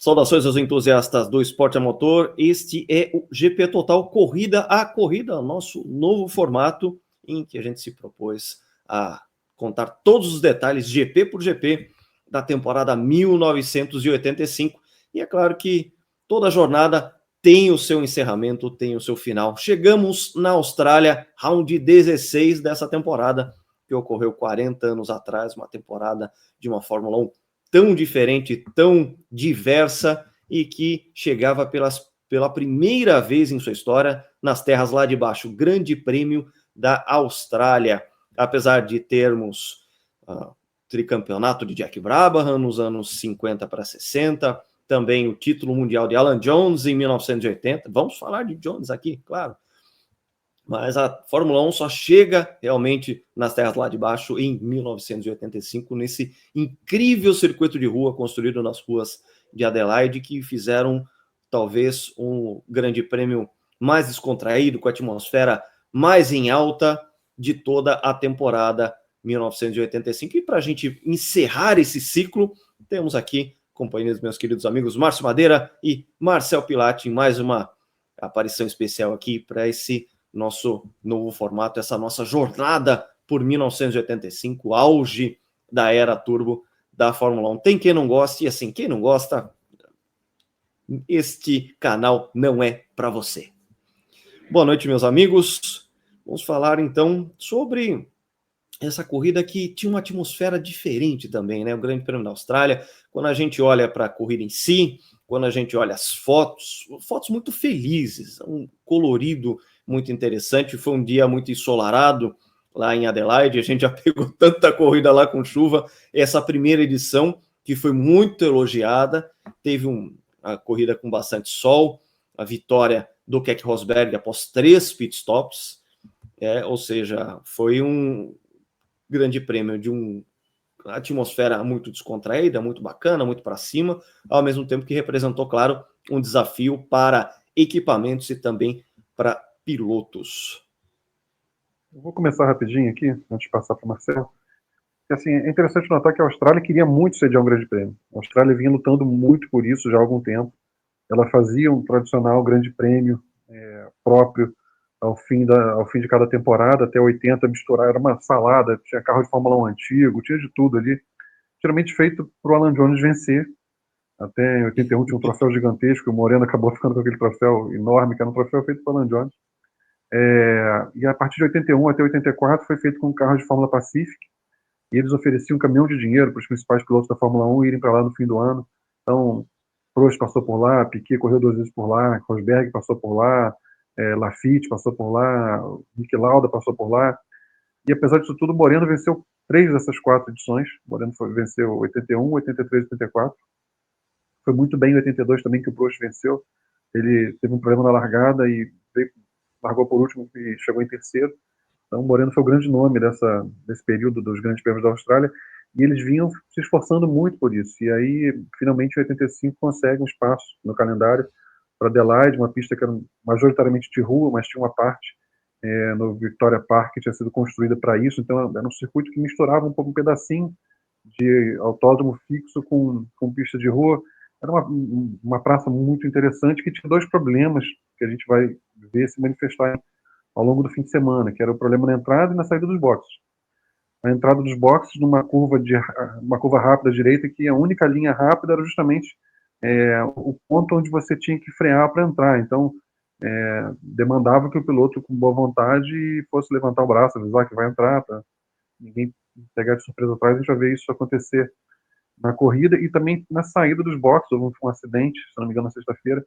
Saudações aos entusiastas do esporte a motor. Este é o GP Total Corrida a Corrida, nosso novo formato em que a gente se propôs a contar todos os detalhes, GP por GP, da temporada 1985. E é claro que toda jornada tem o seu encerramento, tem o seu final. Chegamos na Austrália, round 16 dessa temporada, que ocorreu 40 anos atrás, uma temporada de uma Fórmula 1 tão diferente, tão diversa e que chegava pela primeira vez em sua história nas terras lá de baixo, o Grande Prêmio da Austrália. Apesar de termos tricampeonato de Jack Brabham nos anos 50 para 60, também o título mundial de Alan Jones em 1980. Vamos falar de Jones aqui, claro. Mas a Fórmula 1 só chega realmente nas terras lá de baixo em 1985, nesse incrível circuito de rua construído nas ruas de Adelaide, que fizeram talvez um grande prêmio mais descontraído, com a atmosfera mais em alta de toda a temporada 1985. E para a gente encerrar esse ciclo, temos aqui companhia dos meus queridos amigos Márcio Madeira e Marcel Pilati, em mais uma aparição especial aqui para esse nosso novo formato, essa nossa jornada por 1985, auge da era turbo da Fórmula 1. Tem quem não goste, e assim, quem não gosta, este canal não é para você. Boa noite, meus amigos. Vamos falar então sobre essa corrida que tinha uma atmosfera diferente também, né? O Grande Prêmio da Austrália. Quando a gente olha para a corrida em si, quando a gente olha as fotos muito felizes, um colorido muito interessante. Foi um dia muito ensolarado lá em Adelaide, a gente já pegou tanta corrida lá com chuva. Essa primeira edição, que foi muito elogiada, teve uma corrida com bastante sol, a vitória do Keck Rosberg após 3 pitstops, ou seja, foi um grande prêmio de uma atmosfera muito descontraída, muito bacana, muito para cima, ao mesmo tempo que representou, claro, um desafio para equipamentos e também para pilotos. Eu vou começar rapidinho aqui, antes de passar para o Marcelo. Assim, é interessante notar que a Austrália queria muito sediar um grande prêmio. A Austrália vinha lutando muito por isso já há algum tempo. Ela fazia um tradicional grande prêmio próprio ao fim de cada temporada, até 80, misturar, era uma salada, tinha carro de Fórmula 1 antigo, tinha de tudo ali. Geralmente feito para o Alan Jones vencer. Até em 81 tinha um troféu gigantesco, o Moreno acabou ficando com aquele troféu enorme, que era um troféu feito para o Alan Jones. E a partir de 81 até 84 foi feito com um carro de Fórmula Pacific, e eles ofereciam um caminhão de dinheiro para os principais pilotos da Fórmula 1 irem para lá no fim do ano. Então, Prost passou por lá, Piquet correu 2 vezes por lá, Rosberg passou por lá, Laffite passou por lá, Niki Lauda passou por lá. E apesar disso tudo, o Moreno venceu 3 dessas 4 edições. O Moreno venceu 81, 83 e 84. Foi muito bem em 82 também, que o Prost venceu. Ele teve um problema na largada e largou por último e chegou em terceiro. Então, o Moreno foi o grande nome desse período dos grandes prêmios da Austrália, e eles vinham se esforçando muito por isso. E aí, finalmente, em 85, consegue um espaço no calendário para Adelaide, uma pista que era majoritariamente de rua, mas tinha uma parte no Victoria Park que tinha sido construída para isso. Então, era um circuito que misturava um pouco um pedacinho de autódromo fixo com pista de rua. Era uma praça muito interessante que tinha 2 problemas que a gente vai ver se manifestar ao longo do fim de semana, que era o problema na entrada e na saída dos boxes. A entrada dos boxes numa curva rápida à direita, que a única linha rápida era justamente o ponto onde você tinha que frear para entrar. Então, demandava que o piloto, com boa vontade, fosse levantar o braço, avisar que vai entrar, para ninguém pegar de surpresa atrás. A gente vai ver isso acontecer na corrida e também na saída dos boxes. Houve um acidente, se não me engano, na sexta-feira,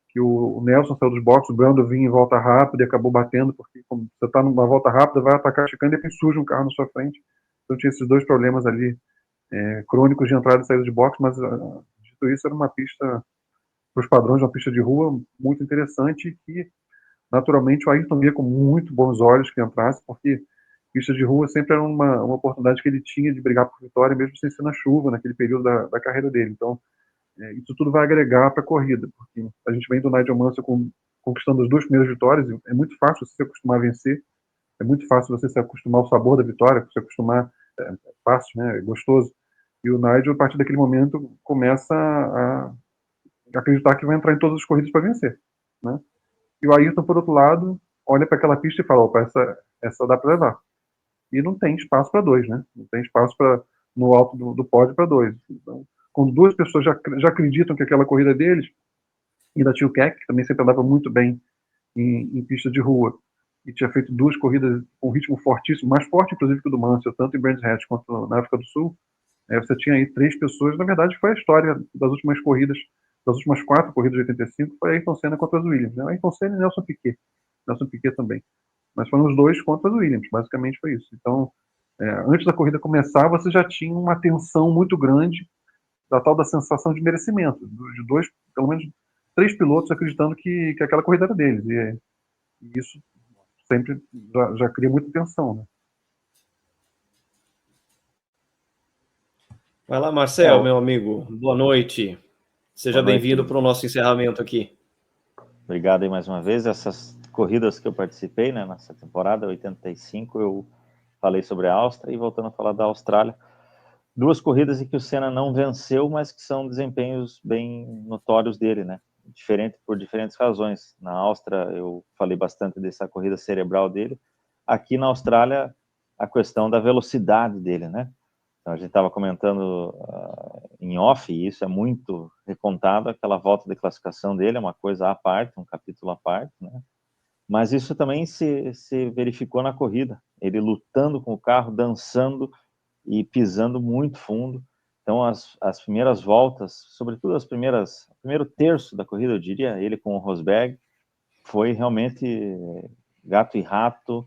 que o Nelson saiu dos boxes, o Brando vinha em volta rápida e acabou batendo, porque como você está numa volta rápida, vai atacar chicane e depois surge um carro na sua frente. Então tinha esses 2 problemas ali, crônicos de entrada e saída de boxe, mas dito isso, era uma pista, para os padrões, uma pista de rua muito interessante e que, naturalmente, o Ayrton via com muito bons olhos que entrasse, porque pista de rua sempre era uma oportunidade que ele tinha de brigar por vitória, mesmo sem ser na chuva, naquele período da carreira dele. Então, isso tudo vai agregar para a corrida, porque a gente vem do Nigel Mansell conquistando as 2 primeiras vitórias. É muito fácil você se acostumar a vencer, é muito fácil você se acostumar ao sabor da vitória, se acostumar, é fácil, né, é gostoso. E o Nigel, a partir daquele momento, começa a acreditar que vai entrar em todas as corridas para vencer, né? E o Ayrton, por outro lado, olha para aquela pista e fala, opa, essa dá para levar. E não tem espaço para dois, né? Não tem espaço no alto do pódio para dois. Então, quando duas pessoas já acreditam que aquela corrida é deles, ainda tinha o Keck, que também sempre andava muito bem em pista de rua, e tinha feito duas corridas com um ritmo fortíssimo, mais forte inclusive que o do Mansell, tanto em Brands Hatch quanto na África do Sul. Você tinha aí três pessoas, na verdade foi a história das últimas corridas, das últimas 4 corridas de 85, foi Ayrton Senna contra as Williams, né? Ayrton Senna e Nelson Piquet também. Mas foram os dois contra as Williams, basicamente foi isso. Então, antes da corrida começar, você já tinha uma tensão muito grande da tal da sensação de merecimento, de dois, pelo menos 3 pilotos acreditando que aquela corrida era deles. E isso sempre já cria muita tensão, né? Vai lá, Marcel, meu amigo. Boa noite. Seja bem-vindo para o nosso encerramento aqui. Obrigado aí mais uma vez. Essas corridas que eu participei, né, nessa temporada 85, eu falei sobre a Áustria, e voltando a falar da Austrália, 2 corridas em que o Senna não venceu, mas que são desempenhos bem notórios dele, né? Por diferentes razões. Na Áustria eu falei bastante dessa corrida cerebral dele. Aqui na Austrália, a questão da velocidade dele, né? Então, a gente estava comentando em off, e isso é muito recontado, aquela volta de classificação dele é uma coisa à parte, um capítulo à parte, né? Mas isso também se verificou na corrida, ele lutando com o carro, dançando e pisando muito fundo. Então, as primeiras voltas, sobretudo o primeiro terço da corrida, eu diria, ele com o Rosberg, foi realmente gato e rato,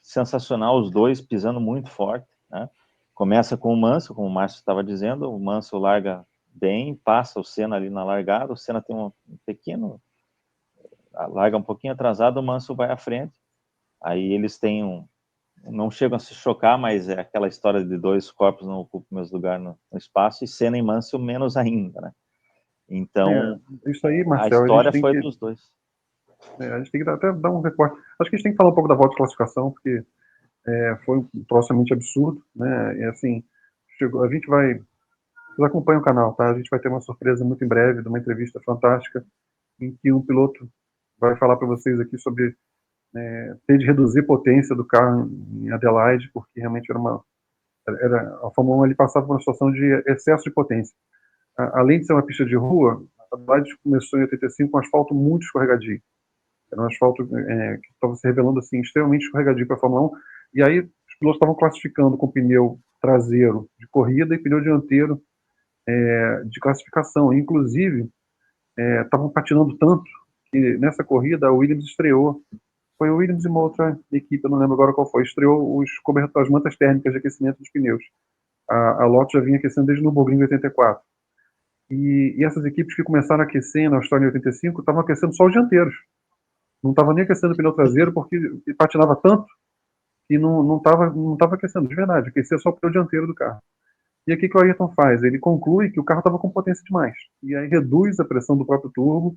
sensacional, os dois pisando muito forte, né? Começa com o Mansell, como o Márcio estava dizendo, o Mansell larga bem, passa o Senna ali na largada, o Senna tem um pequeno, larga um pouquinho atrasado, o Mansell vai à frente, aí eles têm não chegam a se chocar, mas é aquela história de 2 corpos não ocupam o mesmo lugar no espaço, e Senna e Mansell menos ainda, né? Então, isso aí, Marcel, a história foi dos dois. A gente tem que até dar um recorte. Acho que a gente tem que falar um pouco da volta de classificação, porque foi um troçamente absurdo, né? E assim, a gente vai. Vocês acompanham o canal, tá? A gente vai ter uma surpresa muito em breve, de uma entrevista fantástica, em que um piloto vai falar para vocês aqui sobre ter de reduzir a potência do carro em Adelaide, porque realmente a Fórmula 1 ali passava por uma situação de excesso de potência. Além de ser uma pista de rua, a Adelaide começou em 85 com um asfalto muito escorregadio. Era um asfalto que estava se revelando assim, extremamente escorregadio para a Fórmula 1. E aí os pilotos estavam classificando com pneu traseiro de corrida e pneu dianteiro de classificação. Inclusive, estavam patinando tanto que nessa corrida a Williams estreou. Foi o Williams e uma outra equipe, eu não lembro agora qual foi, estreou as mantas térmicas de aquecimento dos pneus. A Lotus já vinha aquecendo desde o Nürburgring em 84. E essas equipes que começaram a aquecer na Austrália em 85 estavam aquecendo só os dianteiros. Não estava nem aquecendo o pneu traseiro porque patinava tanto que não estava aquecendo, de verdade. Aquecia só o pneu dianteiro do carro. E aqui que o Ayrton faz? Ele conclui que o carro estava com potência demais. E aí reduz a pressão do próprio turbo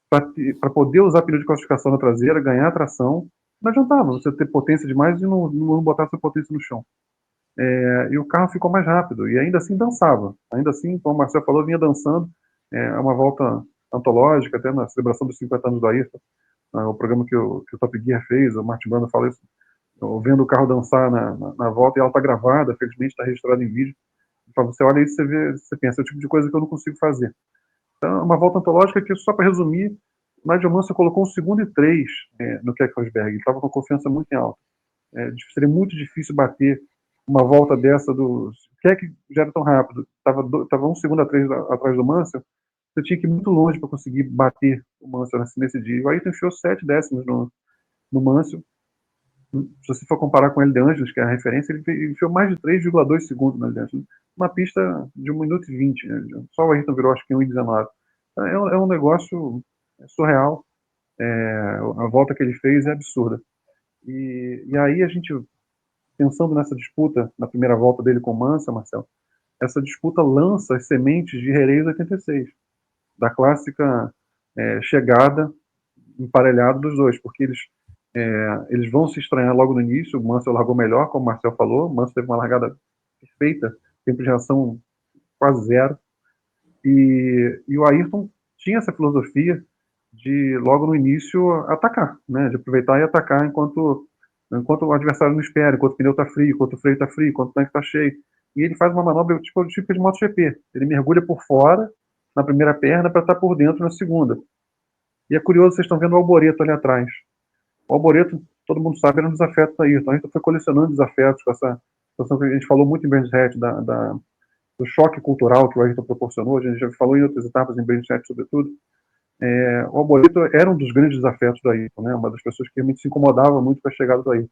para poder usar pneu de classificação na traseira, ganhar tração. Não adiantava você ter potência demais e não botar sua potência no chão. E o carro ficou mais rápido. E ainda assim dançava. Ainda assim, como o Marcelo falou, vinha dançando. É uma volta antológica, até na celebração dos 50 anos do Ayrton. O programa que o Top Gear fez, o Martin Brando fala isso, vendo o carro dançar na volta, e ela está gravada, felizmente está registrada em vídeo. Então, você olha isso, você pensa, é o tipo de coisa que eu não consigo fazer. Então, é uma volta antológica que, só para resumir, Nigel Mansell colocou um segundo e 3 no Keck Rosberg. Ele estava com confiança muito em alta. Seria muito difícil bater uma volta dessa do Keck já era tão rápido, estava 1 segundo a 3 atrás do Mansell. Você tinha que ir muito longe para conseguir bater o Mansell nesse dia. E o Ayrton enfiou 7 décimos no Mansell. Se você for comparar com o L. De Angelis, que é a referência, ele enfiou mais de 3,2 segundos no L. De Angelis. Uma pista de 1 minuto e 20. Né? Só o Ayrton virou, acho que em 1,19. É um negócio surreal. A volta que ele fez é absurda. E aí a gente, pensando nessa disputa, na primeira volta dele com o Mansell, Marcelo, essa disputa lança as sementes de Jerez 86, da clássica chegada emparelhada dos dois, porque eles vão se estranhar logo no início. O Mansell largou melhor, como o Marcel falou. O Mansell teve uma largada perfeita, tempo de reação quase zero. E o Ayrton tinha essa filosofia de, logo no início, atacar, né? De aproveitar e atacar enquanto o adversário não espera, enquanto o pneu está frio, enquanto o freio está frio, enquanto o tanque está cheio. E ele faz uma manobra tipo de MotoGP. Ele mergulha por fora na primeira perna para estar por dentro na segunda. E é curioso, vocês estão vendo o Alboreto ali atrás. O Alboreto, todo mundo sabe, era um desafeto da Ayrton. A Ayrton foi colecionando desafetos com essa situação que a gente falou muito em Brands Hatch, do choque cultural que o Ayrton proporcionou. A gente já falou em outras etapas em Brands Hatch, sobretudo. O Alboreto era um dos grandes desafetos do Ayrton, né? Uma das pessoas que realmente se incomodava muito com a chegada do Ayrton.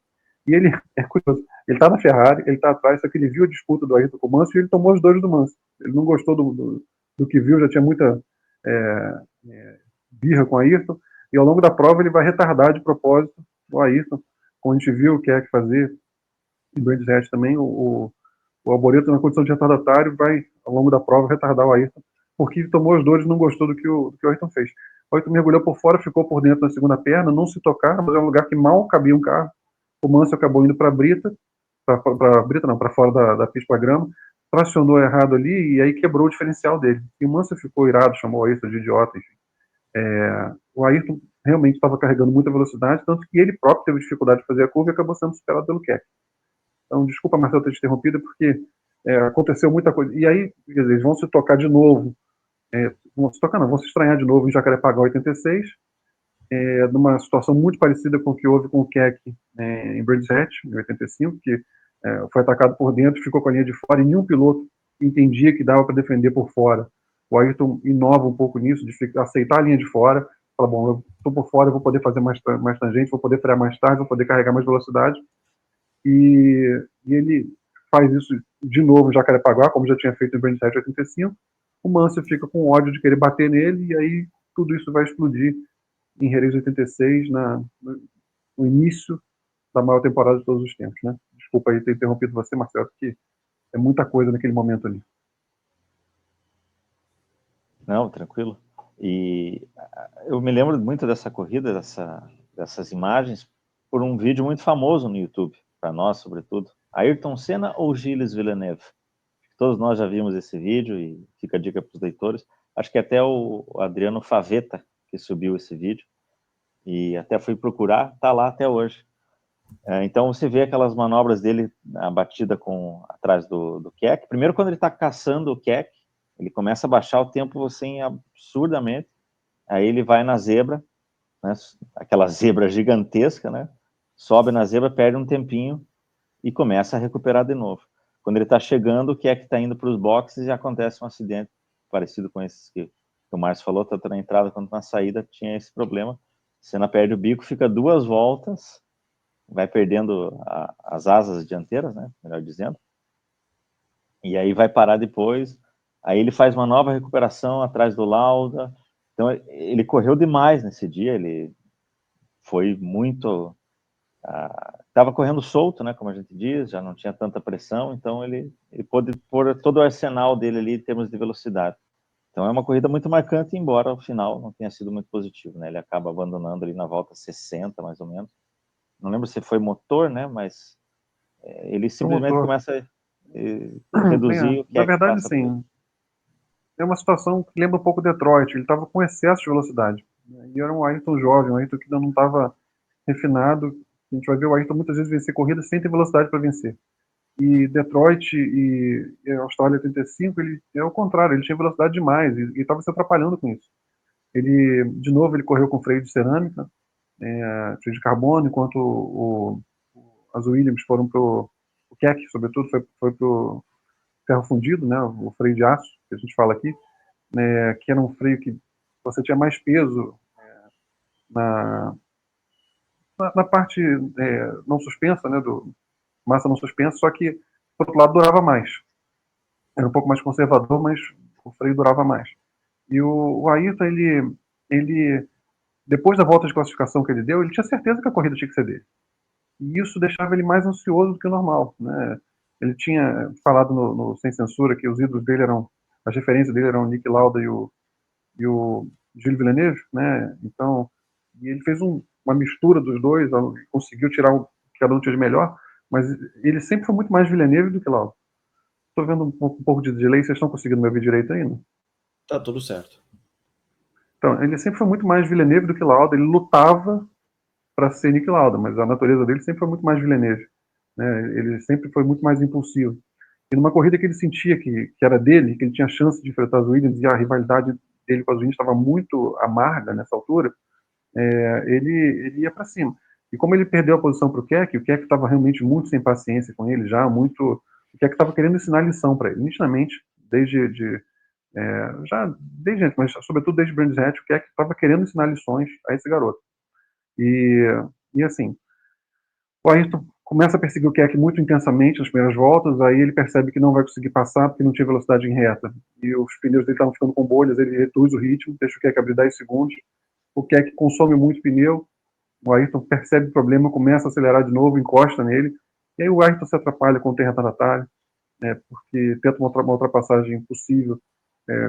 E ele, é curioso, ele está na Ferrari, ele está atrás, só que ele viu a disputa do Ayrton com o Mansell e ele tomou os dois do Mansell. Ele não gostou do que viu, já tinha muita birra com o Ayrton, e ao longo da prova ele vai retardar de propósito o Ayrton, como a gente viu o que é que fazer em Brands Hatch também, o Alboreto, na condição de retardatário, vai, ao longo da prova, retardar o Ayrton, porque tomou os dores e não gostou do que o Ayrton fez. O Ayrton mergulhou por fora, ficou por dentro na segunda perna, não se tocar, mas é um lugar que mal cabia um carro. O Mansell acabou indo para a Brita, para fora da pista para grama, tracionou errado ali e aí quebrou o diferencial dele. E o Mansell ficou irado, chamou o Ayrton de idiota, enfim. O Ayrton realmente estava carregando muita velocidade, tanto que ele próprio teve dificuldade de fazer a curva e acabou sendo superado pelo Keck. Então, desculpa, Marcelo, ter te interrompido, porque aconteceu muita coisa. E aí, quer dizer, eles vão se tocar de novo, vão se estranhar de novo em Jacarepaguá 86, numa situação muito parecida com o que houve com o Keck em Brands Hatch, em 85, que foi atacado por dentro, ficou com a linha de fora, e nenhum piloto entendia que dava para defender por fora. O Ayrton inova um pouco nisso, de aceitar a linha de fora, fala, bom, eu estou por fora, eu vou poder fazer mais tangente, vou poder frear mais tarde, vou poder carregar mais velocidade, e ele faz isso de novo em Jacarepaguá, como já tinha feito em Brands Hatch 85. O Mansell fica com ódio de querer bater nele, e aí tudo isso vai explodir em Jerez 86, no início da maior temporada de todos os tempos, né? Desculpa aí ter interrompido você, Marcelo, porque é muita coisa naquele momento ali. Não, tranquilo. E eu me lembro muito dessa corrida, dessas imagens, por um vídeo muito famoso no YouTube, para nós, sobretudo. Ayrton Senna ou Gilles Villeneuve? Todos nós já vimos esse vídeo e fica a dica para os leitores. Acho que até o Adriano Favetta que subiu esse vídeo e até fui procurar, tá lá até hoje. Então você vê aquelas manobras dele, a batida atrás do Keck. Primeiro, quando ele está caçando o Keck, ele começa a baixar o tempo assim absurdamente. Aí ele vai na zebra, né, aquela zebra gigantesca, né? Sobe na zebra, perde um tempinho e começa a recuperar de novo. Quando ele está chegando, o Keck está indo para os boxes e acontece um acidente parecido com esses que o Márcio falou, tanto na entrada quanto na saída tinha esse problema. Senna perde o bico, fica 2 voltas, vai perdendo as asas dianteiras, né, melhor dizendo, e aí vai parar depois. Aí ele faz uma nova recuperação atrás do Lauda. Então ele correu demais nesse dia, ele foi muito... estava correndo solto, né, como a gente diz, já não tinha tanta pressão, então ele pôde pôr todo o arsenal dele ali em termos de velocidade. Então é uma corrida muito marcante, embora ao final não tenha sido muito positivo, né? Ele acaba abandonando ali na volta 60, mais ou menos. Não lembro se foi motor, né, mas ele simplesmente começa a reduzir o que Na é que verdade, passa por ele. sim, é uma situação que lembra um pouco Detroit. Ele estava com excesso de velocidade. E era um Ayrton jovem, um Ayrton que ainda não estava refinado. A gente vai ver o Ayrton muitas vezes vencer corridas sem ter velocidade para vencer. E Detroit e Austrália 85, ele é o contrário, ele tinha velocidade demais e estava se atrapalhando com isso. Ele, de novo, ele correu com freio de cerâmica, freio de carbono, enquanto as Williams foram o Keck, sobretudo, foi para o ferro fundido, né, o freio de aço, que a gente fala aqui, que era um freio que você tinha mais peso na parte não suspensa, né, do massa não suspensa, só que, por outro lado, durava mais. Era um pouco mais conservador, mas o freio durava mais. E o Ayrton, ele, depois da volta de classificação que ele deu, ele tinha certeza que a corrida tinha que ser dele. E isso deixava ele mais ansioso do que o normal, né? Ele tinha falado no Sem Censura que os ídolos dele as referências dele eram o Nick Lauda e o Gilles Villeneuve, né? Então, e ele fez uma mistura dos dois, conseguiu tirar o que cada um tinha de melhor, mas ele sempre foi muito mais Villeneuve do que Lauda. Estou vendo um pouco de delay, vocês estão conseguindo me ouvir direito ainda? Tá tudo certo. Então, ele sempre foi muito mais Villeneuve do que Lauda. Ele lutava para ser Nick Lauda, mas a natureza dele sempre foi muito mais Villeneuve, né? Ele sempre foi muito mais impulsivo. E numa corrida que ele sentia que era dele, que ele tinha chance de enfrentar as Williams, e a rivalidade dele com as Williams estava muito amarga nessa altura, ele ia para cima. E como ele perdeu a posição para o Keck estava realmente muito sem paciência com ele, já muito. O Keck estava querendo ensinar lição para ele, nitidamente, desde antes, mas sobretudo desde Brands Hatch, o Keck estava querendo ensinar lições a esse garoto. E assim, o Ayrton começa a perseguir o Keck muito intensamente nas primeiras voltas, aí ele percebe que não vai conseguir passar porque não tinha velocidade em reta. E os pneus dele estavam ficando com bolhas, ele reduz o ritmo, deixa o Keck abrir 10 segundos. O Keck consome muito pneu, o Ayrton percebe o problema, começa a acelerar de novo, encosta nele, e aí o Ayrton se atrapalha com o retardatário, porque tenta uma ultrapassagem impossível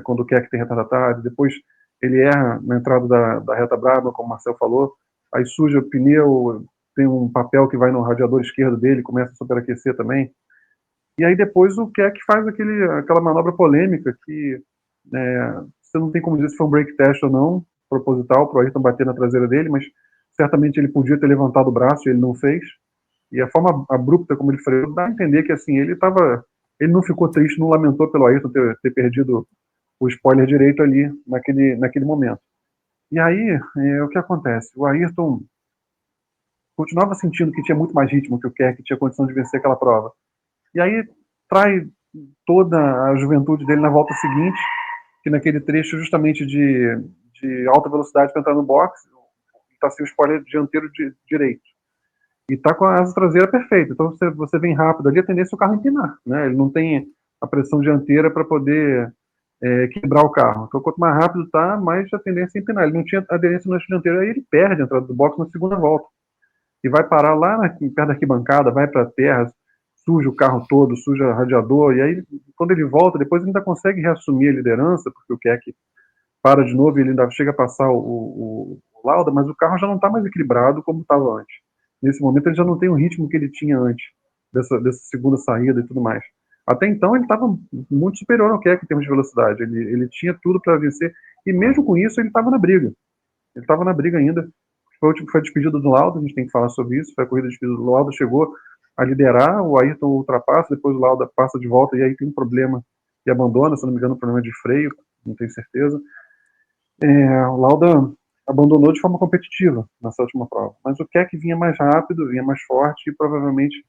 quando o Keck tem retardatário, depois ele erra na entrada da reta braba, como o Marcel falou, aí suja o pneu, tem um papel que vai no radiador esquerdo dele, começa a superaquecer também, e aí depois o Keck faz aquela manobra polêmica que você não tem como dizer se foi um break test ou não, proposital, para o Ayrton bater na traseira dele, mas certamente ele podia ter levantado o braço e ele não fez, e a forma abrupta como ele freou dá a entender que assim, ele não ficou triste, não lamentou pelo Ayrton ter perdido o spoiler direito ali naquele momento. E aí, o que acontece? O Ayrton continuava sentindo que tinha muito mais ritmo que o Keck, que tinha condição de vencer aquela prova. E aí trai toda a juventude dele na volta seguinte, que naquele trecho justamente de alta velocidade para entrar no box, está sem o spoiler dianteiro direito. E está com a asa traseira perfeita. Então você vem rápido ali, a tendência é o carro empinar, né? Ele não tem a pressão dianteira para poder quebrar o carro. Então quanto mais rápido está, mais a tendência é empinar. Ele não tinha aderência no eixo dianteiro, aí ele perde a entrada do box na segunda volta. E vai parar lá perto da arquibancada, vai para a terra, suja o carro todo, suja o radiador, e aí quando ele volta, depois ele ainda consegue reassumir a liderança, porque o Keck para de novo e ele ainda chega a passar o Lauda, mas o carro já não está mais equilibrado como estava antes. Nesse momento ele já não tem o ritmo que ele tinha antes, dessa segunda saída e tudo mais. Até então ele estava muito superior ao Keck em termos de velocidade, ele tinha tudo para vencer, e mesmo com isso ele estava na briga. Ele estava na briga ainda. Foi a despedida do Lauda, a gente tem que falar sobre isso. Foi a corrida de despedida do Lauda, chegou a liderar, o Ayrton ultrapassa, depois o Lauda passa de volta e aí tem um problema e abandona, se não me engano, um problema de freio, não tenho certeza. O Lauda abandonou de forma competitiva nessa última prova, mas o Keck vinha mais rápido, vinha mais forte e provavelmente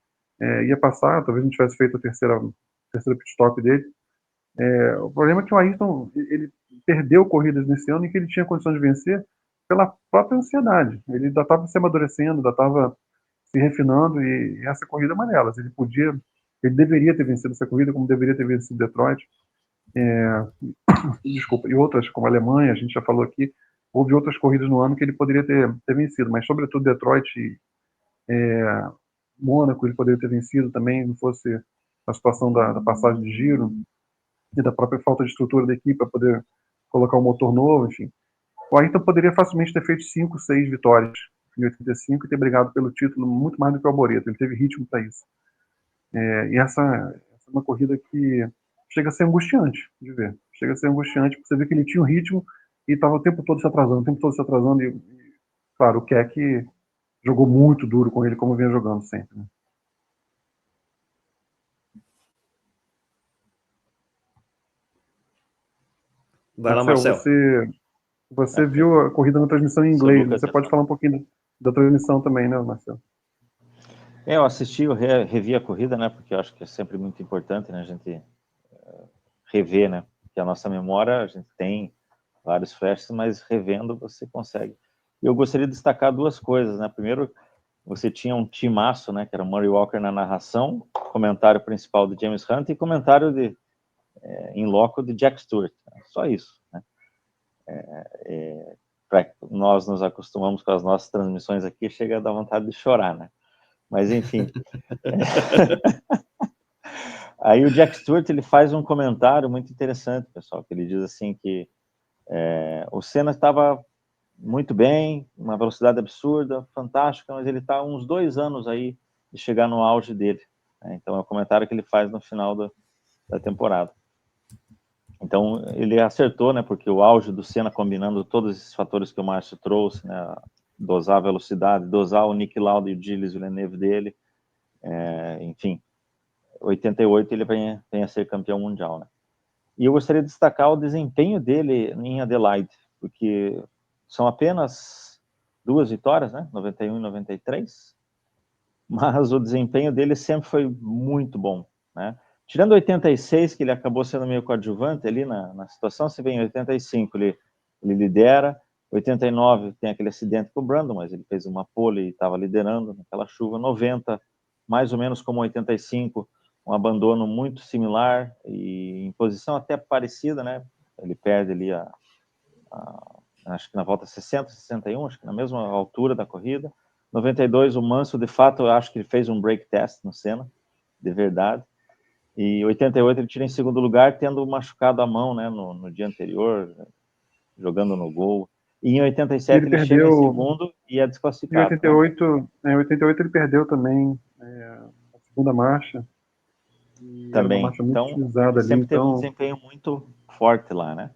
ia passar, talvez não tivesse feito a terceira pit stop dele. O problema é que o Ayrton ele perdeu corridas nesse ano em que ele tinha condição de vencer pela própria ansiedade. Ele ainda estava se amadurecendo, ainda estava se refinando e essa corrida é uma delas. Ele deveria ter vencido essa corrida, como deveria ter vencido Detroit. Desculpa, e outras, como a Alemanha, a gente já falou aqui, houve outras corridas no ano que ele poderia ter vencido, mas sobretudo Detroit e Mônaco ele poderia ter vencido também, não fosse a situação da passagem de giro e da própria falta de estrutura da equipe para poder colocar um motor novo, enfim. O Ayrton poderia facilmente ter feito 5, 6 vitórias em 85 e ter brigado pelo título muito mais do que o Alboreto. Ele teve ritmo para isso. E essa é uma corrida que chega a ser angustiante de ver. Chega a ser angustiante, porque você vê que ele tinha um ritmo e estava o tempo todo se atrasando, e claro, o Keck jogou muito duro com ele, como vinha jogando sempre. Né? Vai lá, Marcel. Você viu a corrida na transmissão em inglês, você pode falar um pouquinho da transmissão também, né, Marcelo? Eu assisti, eu revi a corrida, né, porque eu acho que é sempre muito importante, né, a gente rever, né, porque a nossa memória, a gente tem vários flashes, mas revendo você consegue. Eu gostaria de destacar duas coisas, né, primeiro, você tinha um timaço, né, que era o Murray Walker na narração, comentário principal de James Hunt e comentário em loco de Jack Stewart, só isso, né. Nós nos acostumamos com as nossas transmissões aqui, chega a dar vontade de chorar, né? Mas enfim. Aí o Jack Stewart ele faz um comentário muito interessante, pessoal, que ele diz assim que o Senna estava muito bem, uma velocidade absurda, fantástica, mas ele está uns 2 anos aí de chegar no auge dele. Né? Então é o comentário que ele faz no final da temporada. Então, ele acertou, né? Porque o auge do Senna, combinando todos esses fatores que o Márcio trouxe, né? Dosar a velocidade, dosar o Niki Lauda e o Gilles Villeneuve dele, enfim, 88 ele vem a ser campeão mundial, né? E eu gostaria de destacar o desempenho dele em Adelaide, porque são apenas 2 vitórias, né? 91 e 93, mas o desempenho dele sempre foi muito bom, né? Tirando 86, que ele acabou sendo meio coadjuvante ali na situação, se bem em 85 ele lidera, 89 tem aquele acidente com o Brandon, mas ele fez uma pole e estava liderando naquela chuva, 90, mais ou menos como 85, um abandono muito similar e em posição até parecida, né? Ele perde ali acho que na volta 60, 61, acho que na mesma altura da corrida. 92, o Mansell, de fato, eu acho que ele fez um break test no Senna, de verdade. E 88 ele tira em segundo lugar, tendo machucado a mão, né, no dia anterior, jogando no gol. E em 87 ele chega em segundo e é desclassificado. Em 88 ele perdeu também a segunda marcha. E também. Era uma marcha muito utilizada ali. Sempre teve um desempenho muito forte lá, né?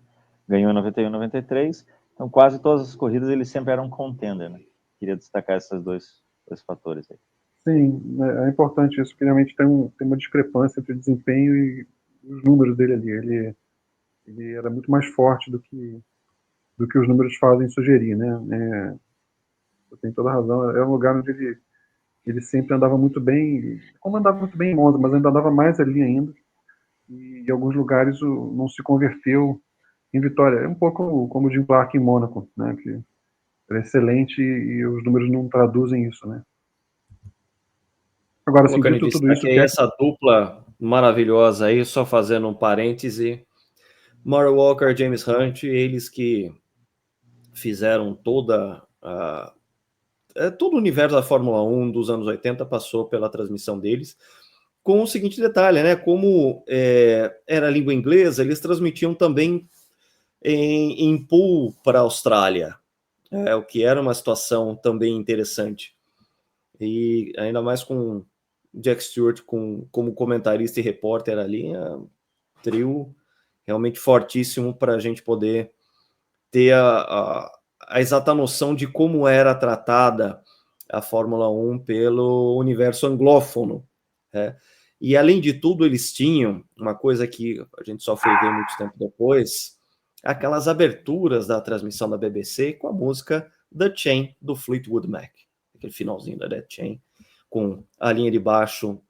Ganhou em 91 e 93. Então, quase todas as corridas ele sempre era um contender, né? Queria destacar esses dois fatores aí. Sim, é importante isso, porque realmente tem uma discrepância entre o desempenho e os números dele ali. Ele era muito mais forte do que os números fazem sugerir, né? Você tem toda a razão. É um lugar onde ele sempre andava muito bem, como andava muito bem em Monza, mas ainda andava mais ali ainda. E em alguns lugares não se converteu em vitória. É um pouco como o Jim Clark em Mônaco, né? Que era excelente e os números não traduzem isso, né? Agora, assim, dito tudo isso, que essa dupla maravilhosa aí, só fazendo um parêntese, Murray Walker, James Hunt, eles que fizeram todo o universo da Fórmula 1 dos anos 80 passou pela transmissão deles, com o seguinte detalhe, né? Como era língua inglesa, eles transmitiam também em pool para a Austrália, o que era uma situação também interessante. E ainda mais com Jack Stewart como comentarista e repórter ali, um trio realmente fortíssimo para a gente poder ter a exata noção de como era tratada a Fórmula 1 pelo universo anglófono. E além de tudo, eles tinham uma coisa que a gente só foi ver muito tempo depois, aquelas aberturas da transmissão da BBC com a música The Chain, do Fleetwood Mac. Aquele finalzinho da The Chain, com a linha de baixo,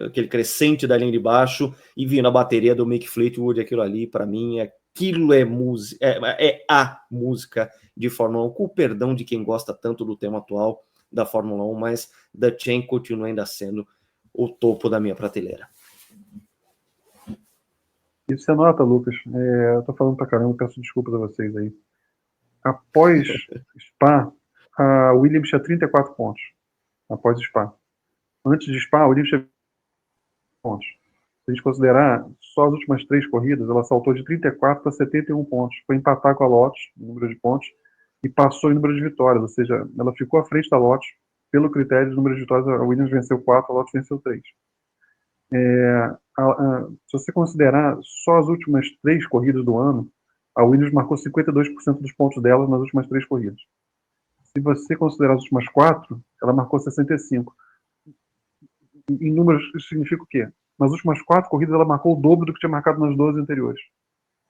aquele crescente da linha de baixo, e vindo a bateria do Mick Fleetwood, aquilo ali, para mim, aquilo é música, é a música de Fórmula 1, com o perdão de quem gosta tanto do tema atual da Fórmula 1, mas The Chain continua ainda sendo o topo da minha prateleira. E você nota, Lucas, eu tô falando pra caramba, peço desculpas a vocês aí. Após Spa, a Williams tinha 34 pontos. Após Spa. Antes de Spa, a Williams tinha 20 pontos. Se a gente considerar só as últimas 3 corridas, ela saltou de 34 para 71 pontos. Foi empatar com a Lotus, em número de pontos, e passou em número de vitórias. Ou seja, ela ficou à frente da Lotus. Pelo critério de número de vitórias, a Williams venceu 4, a Lotus venceu 3. Se você considerar só as últimas 3 corridas do ano, a Williams marcou 52% dos pontos dela nas últimas 3 corridas. Se você considerar as últimas 4, ela marcou 65%. Em números, isso significa o quê? Nas últimas 4 corridas, ela marcou o dobro do que tinha marcado nas 12 anteriores.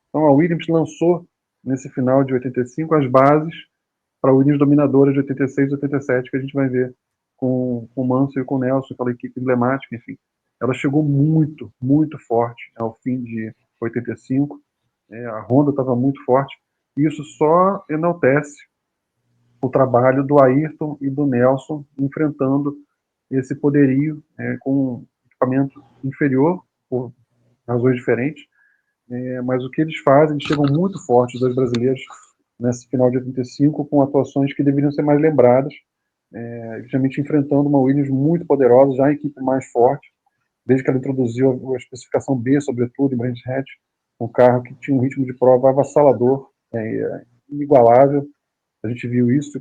Então, a Williams lançou, nesse final de 85, as bases para a Williams dominadora de 86 e 87, que a gente vai ver com o Mansell e com o Nelson, aquela equipe emblemática, enfim. Ela chegou muito, muito forte ao fim de 85. A Honda estava muito forte. E isso só enaltece o trabalho do Ayrton e do Nelson enfrentando esse poderio com equipamento inferior, por razões diferentes. Mas o que eles fazem, eles chegam muito fortes, os dois brasileiros, nesse final de 85, com atuações que deveriam ser mais lembradas, justamente enfrentando uma Williams muito poderosa, já a equipe mais forte, desde que ela introduziu a especificação B, sobretudo, em Brands Hatch, um carro que tinha um ritmo de prova avassalador, inigualável. A gente viu isso,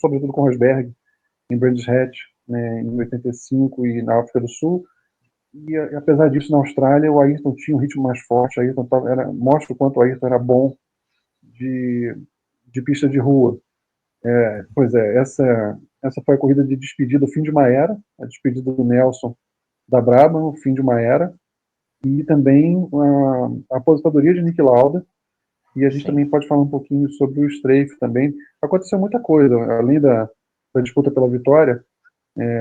sobretudo com Rosberg, em Brands Hatch, né, em 85 e na África do Sul, E apesar disso, na Austrália, o Ayrton tinha um ritmo mais forte. O Ayrton mostra o quanto o Ayrton era bom de pista de rua. Pois é, essa foi a corrida de despedida, o fim de uma era, a despedida do Nelson da Brabham, o fim de uma era, e também a aposentadoria de Niki Lauda. E a gente também pode falar um pouquinho sobre o Strafe também. Aconteceu muita coisa, além da disputa pela vitória.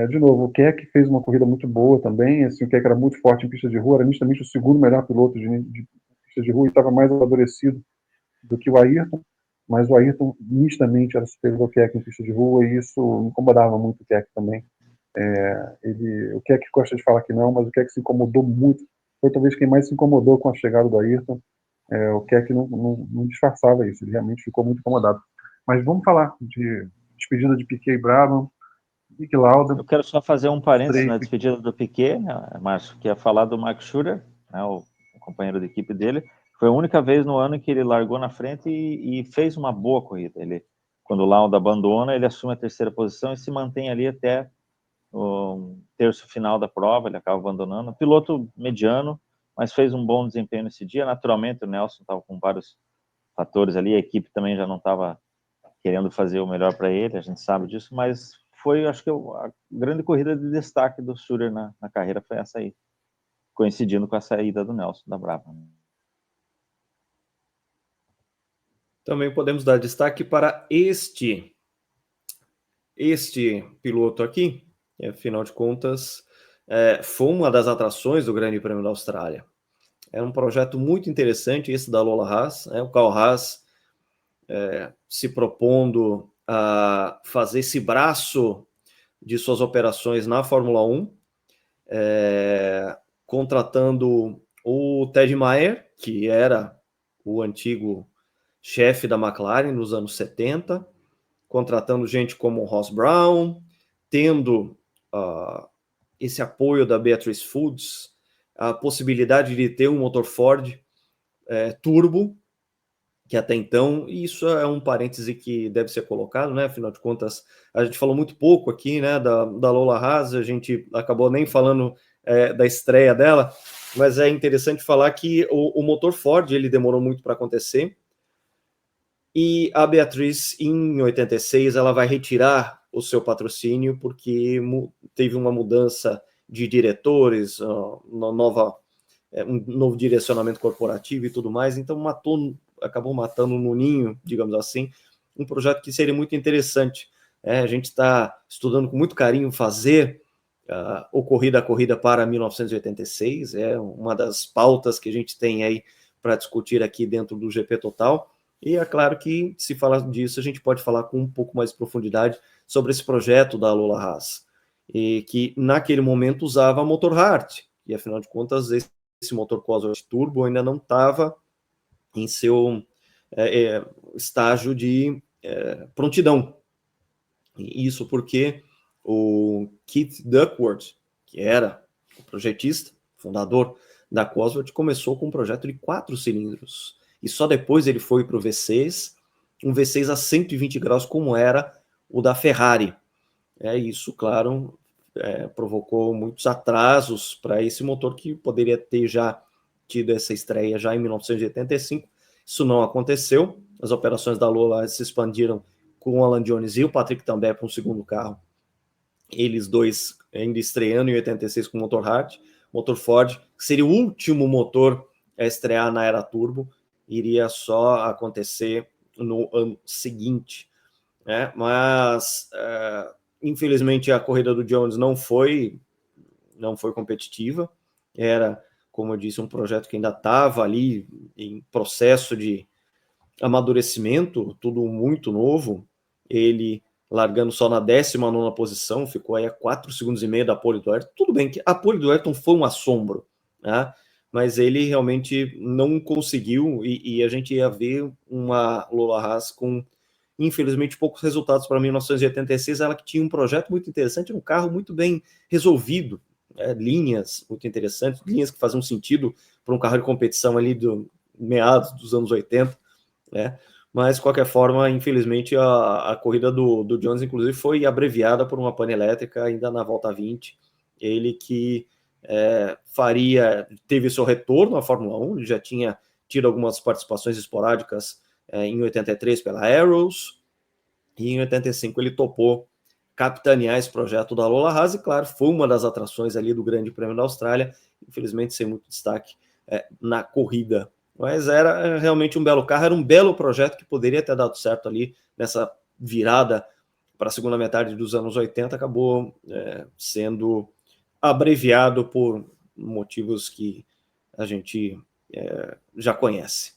De novo, o Keck fez uma corrida muito boa também. Assim, o Keck era muito forte em pista de rua, era nitidamente o segundo melhor piloto de pista de rua e estava mais amadurecido do que o Ayrton. Mas o Ayrton nitidamente era superior ao Keck em pista de rua e isso incomodava muito o Keck também. O Keck gosta de falar que não, mas o Keck se incomodou muito. Foi talvez quem mais se incomodou com a chegada do Ayrton. O Keck não disfarçava isso, ele realmente ficou muito incomodado. Mas vamos falar de despedida de Piquet e Brabham, Niki Lauda. Eu quero só fazer um parênteses na Strafe. despedida do Piquet, Márcio, que ia falar do Mark Schurer, né, o companheiro de equipe dele. Foi a única vez no ano que ele largou na frente e fez uma boa corrida. Quando o Lauda abandona, ele assume a terceira posição e se mantém ali até o terço final da prova, ele acaba abandonando. Piloto mediano, mas fez um bom desempenho nesse dia. Naturalmente, o Nelson estava com vários fatores ali, a equipe também já não estava querendo fazer o melhor para ele, a gente sabe disso, mas foi, acho que a grande corrida de destaque do Schurer na carreira foi essa aí, coincidindo com a saída do Nelson da Brabham. Também podemos dar destaque para este piloto aqui, afinal de contas, foi uma das atrações do Grande Prêmio da Austrália. É um projeto muito interessante esse da Lola Haas, o Carl Haas se propondo a fazer esse braço de suas operações na Fórmula 1, contratando o Ted Mayer, que era o antigo chefe da McLaren nos anos 70, contratando gente como Ross Brown, tendo esse apoio da Beatrice Foods, a possibilidade de ter um motor Ford turbo, que até então, isso é um parêntese que deve ser colocado, né? Afinal de contas, a gente falou muito pouco aqui, né, da Lola Haas, a gente acabou nem falando da estreia dela, mas é interessante falar que o motor Ford, ele demorou muito para acontecer, e a Beatriz, em 86, ela vai retirar o seu patrocínio porque teve uma mudança de diretores, um novo direcionamento corporativo e tudo mais, então acabou matando no ninho, digamos assim, um projeto que seria muito interessante. A gente está estudando com muito carinho fazer o Corrida a Corrida para 1986, é uma das pautas que a gente tem aí para discutir aqui dentro do GP Total, e é claro que, se falar disso, a gente pode falar com um pouco mais de profundidade sobre esse projeto da Lola Haas, e que naquele momento usava motor Hart, e afinal de contas esse motor Cosworth Turbo ainda não estava em seu estágio de prontidão. E isso porque o Keith Duckworth, que era o projetista, fundador da Cosworth, começou com um projeto de 4 cilindros. E só depois ele foi para o V6, um V6 a 120 graus, como era o da Ferrari. Isso, claro, provocou muitos atrasos para esse motor que poderia ter já tido essa estreia já em 1985. Isso não aconteceu. As operações da Lola se expandiram com o Alan Jones e o Patrick Tambay para um segundo carro. Eles dois ainda estreando em 86 com o motor Hart, motor Ford, que seria o último motor a estrear na era turbo, iria só acontecer no ano seguinte. Mas infelizmente a corrida do Jones não foi competitiva, era, como eu disse, um projeto que ainda estava ali em processo de amadurecimento, tudo muito novo, ele largando só na 19ª posição, ficou aí a 4,5 segundos da pole do Ayrton. Tudo bem que a pole do Ayrton foi um assombro, né? Mas ele realmente não conseguiu, e a gente ia ver uma Lola Haas com, infelizmente, poucos resultados para 1986, ela que tinha um projeto muito interessante, um carro muito bem resolvido, linhas muito interessantes, linhas que faziam sentido para um carro de competição ali do meados dos anos 80, mas, de qualquer forma, infelizmente, a corrida do Jones, inclusive, foi abreviada por uma pane elétrica ainda na volta 20, ele que teve seu retorno à Fórmula 1, ele já tinha tido algumas participações esporádicas em 83 pela Arrows, e em 85 ele topou capitanear esse projeto da Lola Haas, e claro, foi uma das atrações ali do Grande Prêmio da Austrália, infelizmente sem muito destaque na corrida. Mas era realmente um belo carro, era um belo projeto que poderia ter dado certo ali nessa virada para a segunda metade dos anos 80, acabou sendo abreviado por motivos que a gente já conhece.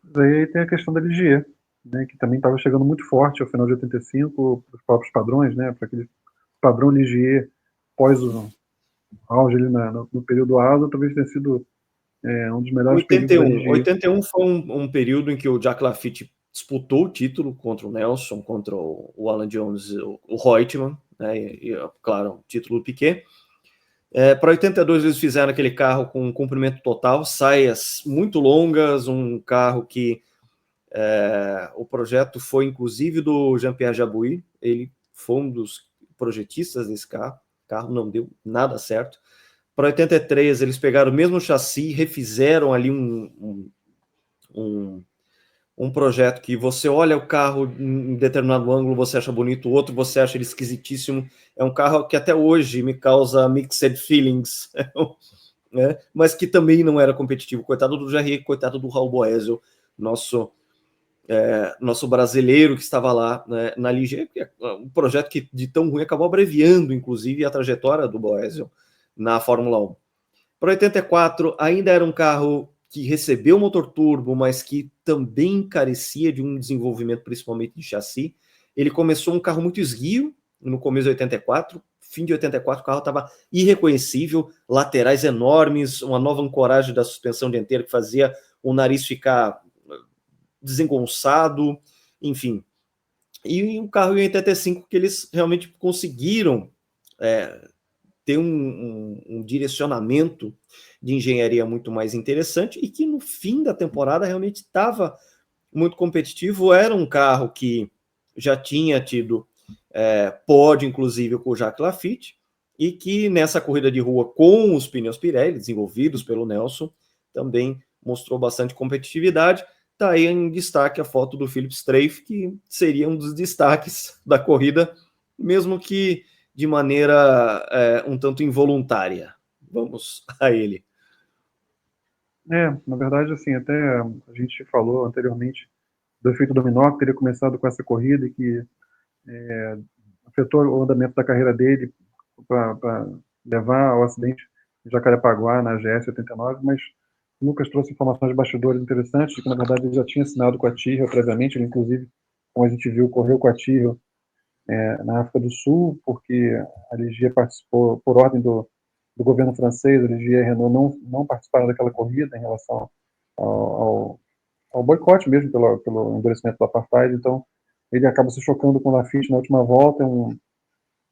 Daí tem a questão da LG, né, que também estava chegando muito forte ao final de 85, para os próprios padrões, né, para aquele padrão LG pós o auge ali no período ASA, talvez tenha sido um dos melhores períodos da LG. 81 foi um período em que o Jack Lafitte disputou o título contra o Nelson, contra o Alan Jones, o Reutemann, né, e claro, o título do Piquet. Para 82 eles fizeram aquele carro com um comprimento total, saias muito longas, um carro que o projeto foi inclusive do Jean-Pierre Jabouille, ele foi um dos projetistas desse carro, o carro não deu nada certo. Para 83 eles pegaram o mesmo chassi, refizeram ali um projeto que você olha o carro em determinado ângulo, você acha bonito, o outro você acha ele esquisitíssimo. É um carro que até hoje me causa mixed feelings, né? Mas que também não era competitivo. Coitado do Jarry, coitado do Raul Boesel, nosso brasileiro que estava lá, né, na Ligier, um projeto que de tão ruim acabou abreviando, inclusive, a trajetória do Boesel na Fórmula 1. Para 84, ainda era um carro que recebeu motor turbo, mas que também carecia de um desenvolvimento, principalmente de chassi. Ele começou um carro muito esguio no começo de 84, fim de 84 o carro estava irreconhecível, laterais enormes, uma nova ancoragem da suspensão dianteira que fazia o nariz ficar desengonçado, enfim. E um carro em 85 que eles realmente conseguiram ter um direcionamento de engenharia muito mais interessante e que no fim da temporada realmente estava muito competitivo. Era um carro que já tinha tido pódio, inclusive, com o Jacques Lafitte, e que nessa corrida de rua com os pneus Pirelli, desenvolvidos pelo Nelson, também mostrou bastante competitividade. Está aí em destaque a foto do Philip Strafe, que seria um dos destaques da corrida, mesmo que de maneira um tanto involuntária. Vamos a ele. Na verdade, assim, até a gente falou anteriormente do efeito dominó, que teria começado com essa corrida e que afetou o andamento da carreira dele para levar ao acidente de Jacarepaguá na GS 89, mas o Lucas trouxe informações de bastidores interessantes, que na verdade ele já tinha assinado com a Tyrrell previamente, ele inclusive, como a gente viu, correu com a Tyrrell na África do Sul, porque a Ligier participou, por ordem do governo francês, a Ligier e a Renault não participaram daquela corrida em relação ao boicote mesmo, pelo endurecimento do apartheid. Então ele acaba se chocando com o Lafitte na última volta,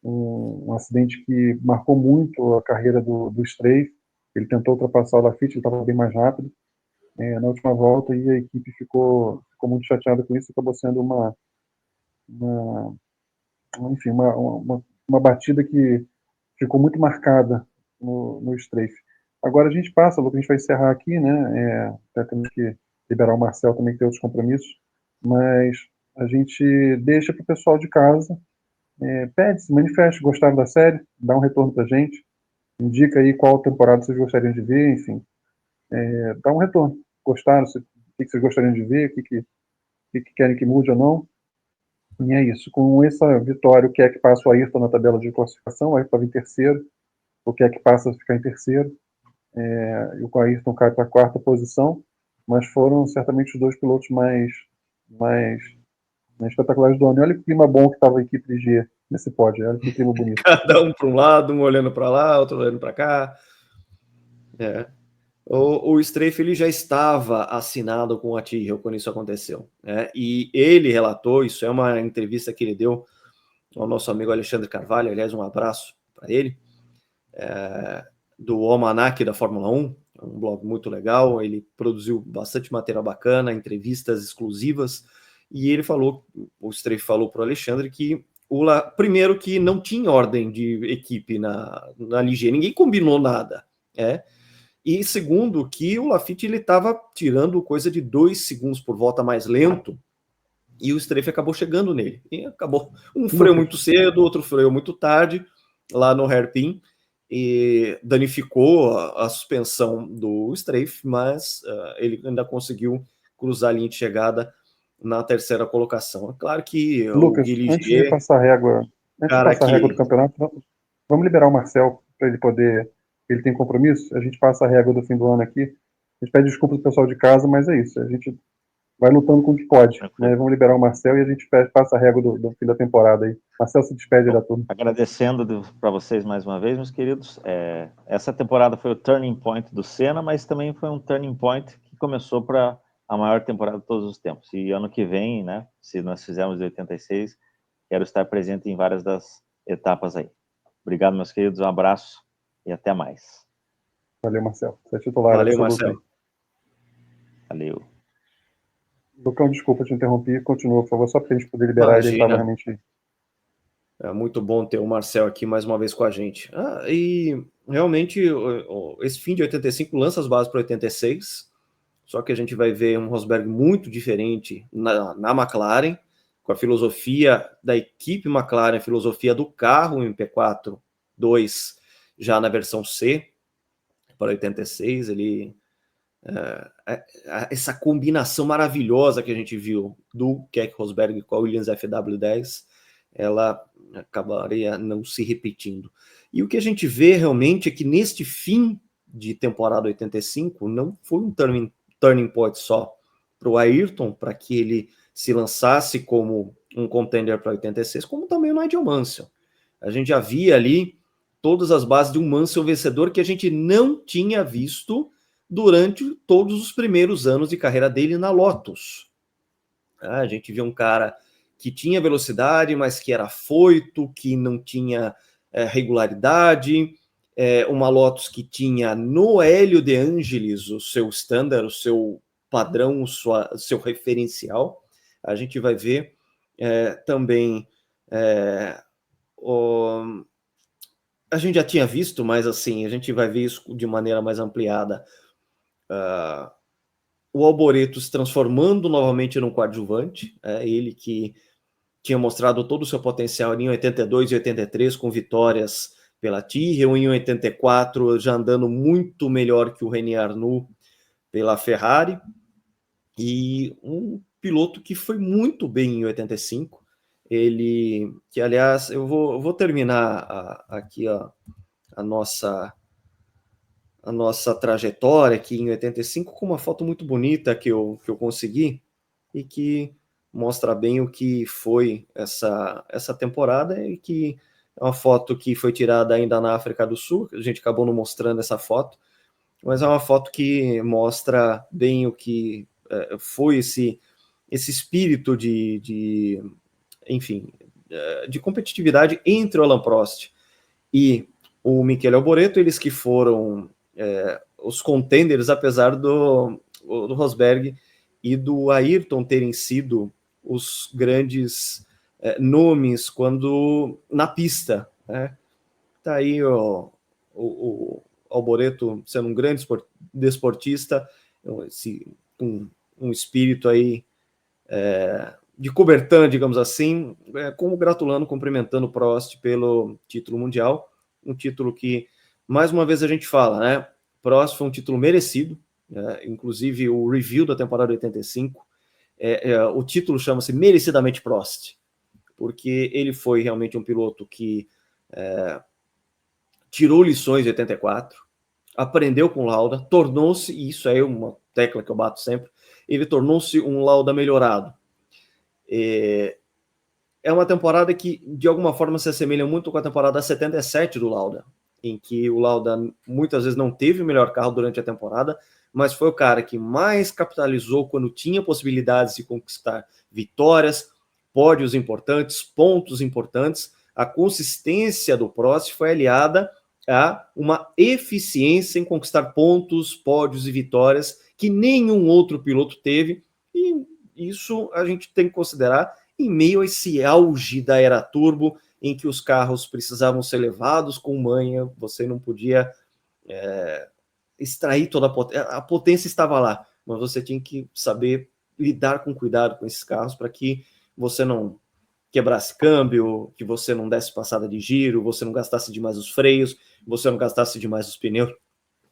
um acidente que marcou muito a carreira do Strafe. Ele tentou ultrapassar o Lafitte, ele estava bem mais rápido na última volta, e a equipe ficou muito chateada com isso. Acabou sendo uma batida que ficou muito marcada no Strafe. Agora a gente passa, Lucas, a gente vai encerrar aqui, né? Até temos que liberar o Marcel também, que tem outros compromissos, mas a gente deixa para o pessoal de casa, pede, se manifeste, gostaram da série, dá um retorno para a gente, indica aí qual temporada vocês gostariam de ver, enfim, dá um retorno. Gostaram? O que vocês gostariam de ver? O que querem que mude ou não? E é isso. Com essa vitória, o Keck passa o Ayrton na tabela de classificação, o Ayrton estava em terceiro, o Keck passa a ficar em terceiro, e o Ayrton cai para a quarta posição, mas foram certamente os dois pilotos mais espetaculares do ano. E olha que clima bom que estava a equipe de G nesse pódio, olha que clima bonito. Cada um para um lado, um olhando para lá, outro olhando para cá. O Strafe ele já estava assinado com a Tyrrell quando isso aconteceu, né? E ele relatou, isso é uma entrevista que ele deu ao nosso amigo Alexandre Carvalho, aliás, um abraço para ele, do Almanac da Fórmula 1, um blog muito legal. Ele produziu bastante material bacana, entrevistas exclusivas, e ele falou, o Strafe falou para o Alexandre, que primeiro que não tinha ordem de equipe na Ligier, ninguém combinou nada, e segundo que o Laffite estava tirando coisa de 2 segundos por volta mais lento, e o strafe acabou chegando nele, e acabou, um freio muito cedo, outro freio muito tarde, lá no hairpin, e danificou a suspensão do strafe, mas ele ainda conseguiu cruzar a linha de chegada na terceira colocação. É claro que Lucas, o Guy antes de Ligier, passar a régua, do campeonato, vamos liberar o Marcel para ele poder. Ele tem compromisso, a gente passa a régua do fim do ano aqui. A gente pede desculpa do pessoal de casa, mas é isso. A gente vai lutando com o que pode. Né? Vamos liberar o Marcel e a gente passa a régua do fim da temporada aí. Marcel se despede da turma. Agradecendo para vocês mais uma vez, meus queridos. Essa temporada foi o turning point do Senna, mas também foi um turning point que começou para a maior temporada de todos os tempos. E ano que vem, né, se nós fizermos de 86, quero estar presente em várias das etapas aí. Obrigado, meus queridos. Um abraço e até mais. Valeu, Marcel. Você é titular. Valeu, Marcel. Valeu. Lucão, desculpa te interromper. Continua, por favor, só para a gente poder liberar. Ele estava realmente... É muito bom ter o Marcel aqui mais uma vez com a gente. E realmente, esse fim de 85 lança as bases para 86, só que a gente vai ver um Rosberg muito diferente na McLaren, com a filosofia da equipe McLaren, a filosofia do carro MP4 2, já na versão C, para 86, essa combinação maravilhosa que a gente viu do Keck Rosberg com a Williams FW10, ela acabaria não se repetindo. E o que a gente vê realmente é que neste fim de temporada 85 não foi um turning point só para o Ayrton, para que ele se lançasse como um contender para 86, como também o Nigel Mansell. A gente já via ali todas as bases de um Mansell vencedor que a gente não tinha visto durante todos os primeiros anos de carreira dele na Lotus. A gente via um cara que tinha velocidade, mas que era afoito, que não tinha regularidade, uma Lotus que tinha no Hélio De Angelis o seu standard, o seu padrão, o seu referencial. A gente vai ver também a gente já tinha visto, mas assim, a gente vai ver isso de maneira mais ampliada. O Alboreto se transformando novamente num coadjuvante, ele que tinha mostrado todo o seu potencial em 82 e 83 com vitórias pela Tyrrell, em 84 já andando muito melhor que o René Arnoux pela Ferrari, e um piloto que foi muito bem em 85, ele, que aliás, eu vou terminar aqui a nossa trajetória aqui em 85 com uma foto muito bonita que eu consegui e que mostra bem o que foi essa temporada, e que é uma foto que foi tirada ainda na África do Sul. A gente acabou não mostrando essa foto, mas é uma foto que mostra bem o que foi esse espírito enfim, de competitividade entre o Alain Prost e o Michele Alboreto, eles que foram os contenders, apesar do Rosberg e do Ayrton terem sido os grandes nomes quando na pista. Tá aí o Alboreto sendo um grande desportista, com um espírito aí de cobertã, digamos assim, congratulando, cumprimentando o Prost pelo título mundial, um título que, mais uma vez a gente fala, né, Prost foi um título merecido, inclusive o review da temporada 85, o título chama-se Merecidamente Prost, porque ele foi realmente um piloto que tirou lições de 84, aprendeu com Lauda, tornou-se, e isso é uma tecla que eu bato sempre, ele tornou-se um Lauda melhorado. É uma temporada que, de alguma forma, se assemelha muito com a temporada 77 do Lauda, em que o Lauda muitas vezes não teve o melhor carro durante a temporada, mas foi o cara que mais capitalizou quando tinha possibilidades de conquistar vitórias, pódios importantes, pontos importantes. A consistência do Prost foi aliada a uma eficiência em conquistar pontos, pódios e vitórias que nenhum outro piloto teve, e isso a gente tem que considerar em meio a esse auge da era turbo, em que os carros precisavam ser levados com manha, você não podia extrair toda a potência estava lá, mas você tinha que saber lidar com cuidado com esses carros para que você não quebrasse câmbio, que você não desse passada de giro, você não gastasse demais os freios, você não gastasse demais os pneus.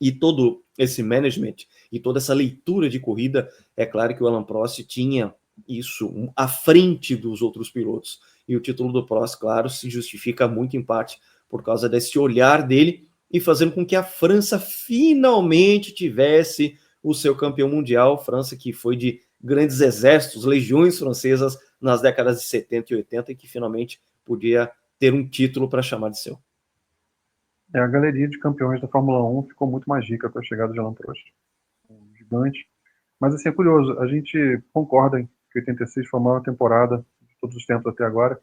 E todo esse management e toda essa leitura de corrida, é claro que o Alain Prost tinha isso à frente dos outros pilotos. E o título do Prost, claro, se justifica muito em parte por causa desse olhar dele e fazendo com que a França finalmente tivesse o seu campeão mundial. França que foi de grandes exércitos, legiões francesas nas décadas de 70 e 80 e que finalmente podia ter um título para chamar de seu. A galeria de campeões da Fórmula 1 ficou muito mais rica com a chegada de Alain Prost. Um gigante. Mas assim, é curioso, a gente concorda que 86 foi a maior temporada de todos os tempos até agora,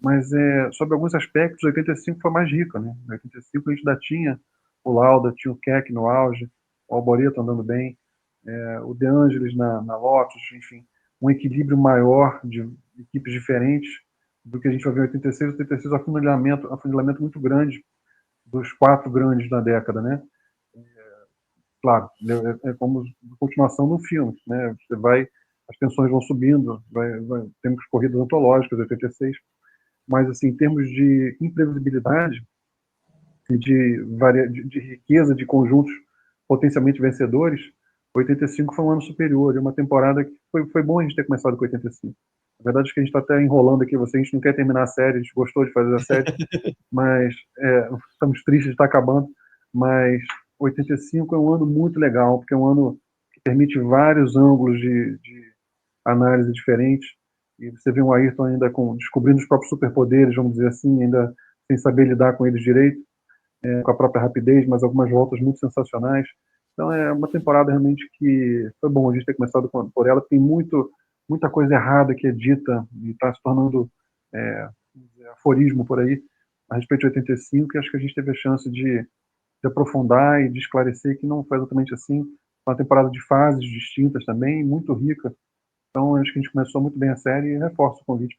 mas sobre alguns aspectos, 85 foi mais rica, né? Em 85 a gente ainda tinha o Lauda, tinha o Keck no auge, o Alboreto andando bem, o De Angelis na Lotus, enfim, um equilíbrio maior de equipes diferentes do que a gente vai ver em 86. 86 é um afunilamento muito grande dos 4 grandes da década, né? Claro, é como continuação do filme, né? As tensões vão subindo, temos corridas antológicas, 86, mas assim, em termos de imprevisibilidade e de riqueza de conjuntos potencialmente vencedores, 85 foi um ano superior, e uma temporada que foi bom a gente ter começado com 85. Na verdade, acho que a gente está até enrolando aqui, a gente não quer terminar a série, a gente gostou de fazer a série, mas estamos tristes de estar acabando, mas 85 é um ano muito legal, porque é um ano que permite vários ângulos de análise diferentes, e você vê um Ayrton ainda descobrindo os próprios superpoderes, vamos dizer assim, ainda sem saber lidar com eles direito, com a própria rapidez, mas algumas voltas muito sensacionais. Então é uma temporada realmente que foi bom a gente ter começado por ela. Tem muita coisa errada que é dita e está se tornando aforismo por aí a respeito de 85, e acho que a gente teve a chance de aprofundar e de esclarecer que não foi exatamente assim. Foi uma temporada de fases distintas também, muito rica. Então acho que a gente começou muito bem a série, e reforço o convite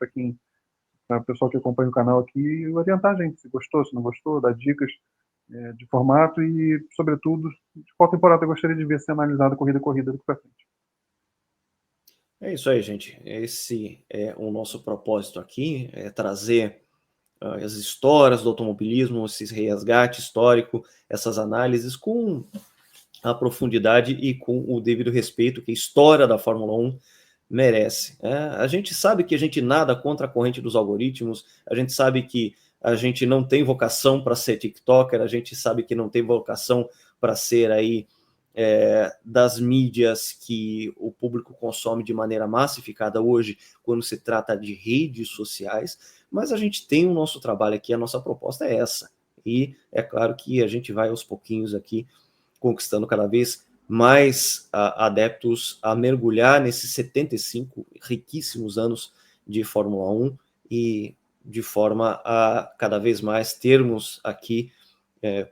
para o pessoal que acompanha o canal aqui, e orientar a gente se gostou, se não gostou, dar dicas de formato e, sobretudo, de qual temporada eu gostaria de ver ser analisada corrida a corrida do que para frente. É isso aí, gente. Esse é o nosso propósito aqui, é trazer as histórias do automobilismo, esse resgate histórico, essas análises com a profundidade e com o devido respeito que a história da Fórmula 1 merece. A gente sabe que a gente nada contra a corrente dos algoritmos, a gente sabe que a gente não tem vocação para ser TikToker, a gente sabe que não tem vocação para ser aí das mídias que o público consome de maneira massificada hoje, quando se trata de redes sociais, mas a gente tem o nosso trabalho aqui, a nossa proposta é essa. E é claro que a gente vai aos pouquinhos aqui conquistando cada vez mais adeptos a mergulhar nesses 75 riquíssimos anos de Fórmula 1 e de forma a cada vez mais termos aqui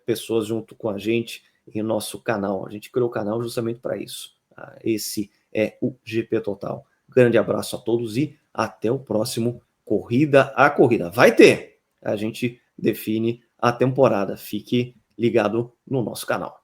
pessoas junto com a gente em nosso canal. A gente criou o canal justamente para isso. Esse é o GP Total. Grande abraço a todos e até o próximo Corrida a Corrida. Vai ter! A gente define a temporada. Fique ligado no nosso canal.